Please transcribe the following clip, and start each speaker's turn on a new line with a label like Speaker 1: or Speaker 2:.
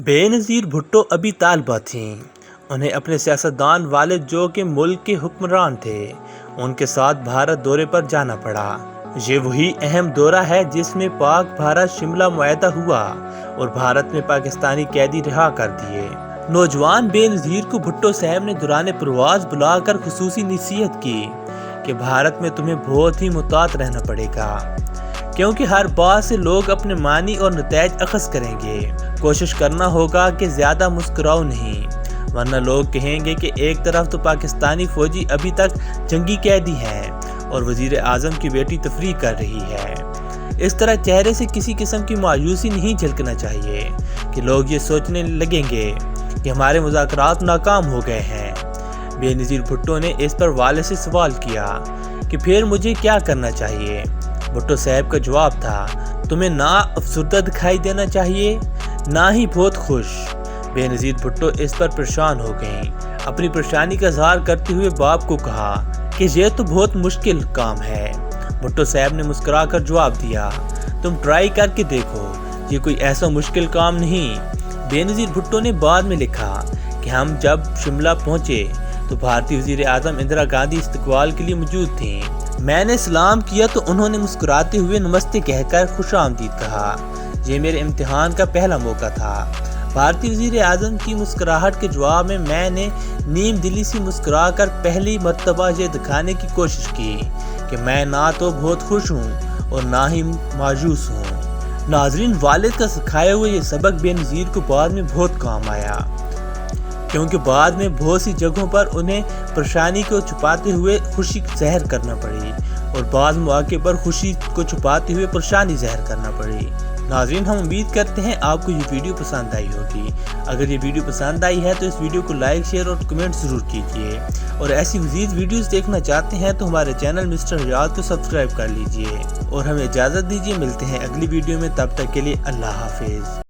Speaker 1: بےنظیر بھٹو ابھی طالبہ تھیں۔ انہیں اپنے سیاستدان والد جو کہ ملک کے حکمران تھے ان کے ساتھ بھارت دورے پر جانا پڑا۔ یہ وہی اہم دورہ ہے جس میں پاک بھارت شملہ معاہدہ ہوا اور بھارت میں پاکستانی قیدی رہا کر دیے۔ نوجوان بےنظیر کو بھٹو صاحب نے دوران پرواز بلا کر خصوصی نصیحت کی کہ بھارت میں تمہیں بہت ہی محتاط رہنا پڑے گا، کیونکہ ہر بات سے لوگ اپنے معنی اور نتائج اخذ کریں گے۔ کوشش کرنا ہوگا کہ زیادہ مسکراؤ نہیں، ورنہ لوگ کہیں گے کہ ایک طرف تو پاکستانی فوجی ابھی تک جنگی قیدی ہیں اور وزیر اعظم کی بیٹی تفریح کر رہی ہے۔ اس طرح چہرے سے کسی قسم کی مایوسی نہیں جھلکنا چاہیے کہ لوگ یہ سوچنے لگیں گے کہ ہمارے مذاکرات ناکام ہو گئے ہیں۔ بےنظیر بھٹو نے اس پر والد سے سوال کیا کہ پھر مجھے کیا کرنا چاہیے؟ بھٹو صاحب کا جواب تھا، تمہیں نہ افسردہ دکھائی دینا چاہیے نہ ہی بہت خوش۔ بےنظیر بھٹو اس پر پریشان ہو گئیں۔ اپنی پریشانی کا اظہار کرتے ہوئے باپ کو کہا کہ یہ تو بہت مشکل کام ہے۔ بھٹو صاحب نے مسکرا کر جواب دیا، تم ٹرائی کر کے دیکھو، یہ کوئی ایسا مشکل کام نہیں۔ بےنظیر بھٹو نے بعد میں لکھا کہ ہم جب شملہ پہنچے تو بھارتی وزیر اعظم اندرا گاندھی استقبال کے لیے موجود تھیں۔ میں نے سلام کیا تو انہوں نے مسکراتے ہوئے نمستے کہہ کر خوش آمدید کہا۔ یہ میرے امتحان کا پہلا موقع تھا۔ بھارتی وزیر اعظم کی مسکراہٹ کے جواب میں نے نیم دلی سے مسکرا کر پہلی مرتبہ یہ دکھانے کی کوشش کی کہ میں نہ تو بہت خوش ہوں اور نہ ہی مایوس ہوں۔ ناظرین، والد کا سکھایا ہوا یہ سبق بےنظیر کو بعد میں بہت کام آیا، کیونکہ بعد میں بہت سی جگہوں پر انہیں پریشانی کو چھپاتے ہوئے خوشی ظاہر کرنا پڑی اور بعض مواقع پر خوشی کو چھپاتے ہوئے پریشانی ظاہر کرنا پڑی۔ ناظرین، ہم امید کرتے ہیں آپ کو یہ ویڈیو پسند آئی ہوگی۔ اگر یہ ویڈیو پسند آئی ہے تو اس ویڈیو کو لائک، شیئر اور کمنٹ ضرور کیجیے، اور ایسی مزید ویڈیوز دیکھنا چاہتے ہیں تو ہمارے چینل مسٹر ریاض کو سبسکرائب کر لیجیے اور ہمیں اجازت دیجیے۔ ملتے ہیں اگلی ویڈیو میں، تب تک کے لیے اللہ حافظ۔